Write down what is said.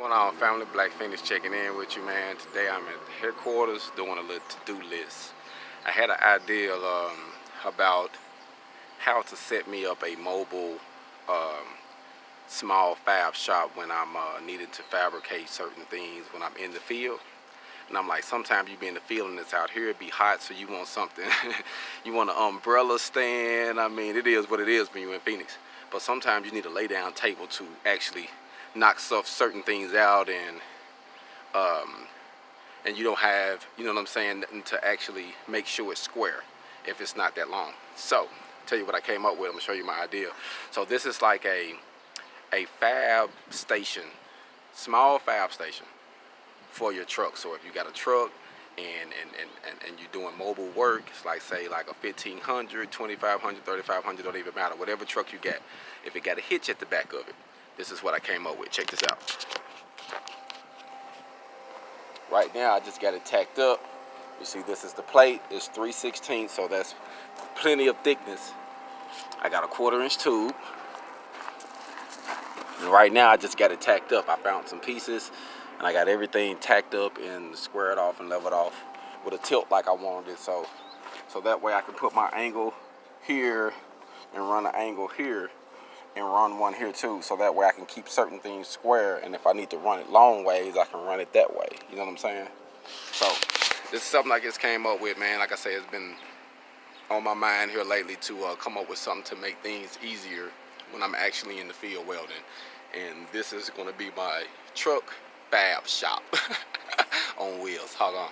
What's going on, family? Black Phoenix checking in with you, man. Today I'm at the headquarters doing a little to-do list. I had an idea about how to set me up a mobile small fab shop when I'm needing to fabricate certain things when I'm in the field. And I'm like, sometimes you be in the field and it's out here, it be hot, so you want something. You want an umbrella stand. I mean, it is what it is when you're in Phoenix. But sometimes you need a lay down table to actually knock certain things out, and you don't have, you know what I'm saying, nothing to actually make sure it's square if it's not that long. So, tell you what I came up with. I'm gonna show you my idea. So this is like a fab station, small fab station for your truck. So if you got a truck and you're doing mobile work, it's like, say, like a 1500, 2500, 3500, don't even matter, whatever truck you got. If it got a hitch at the back of it, this is what I came up with. Check this out. Right now I just got it tacked up. You see, this is the plate. It's 3/16, so that's plenty of thickness. I got a 1/4-inch tube. And right now I just got it tacked up. I found some pieces and I got everything tacked up and squared off and leveled off with a tilt like I wanted it. So that way I can put my angle here and run an angle here and run one here too. So that way I can keep certain things square, and if I need to run it long ways, I can run it that way. You know what I'm saying? So this is something I just came up with, man. Like I say, it's been on my mind here lately to come up with something to make things easier when I'm actually in the field welding. And this is going to be my truck fab shop on wheels. Hold on.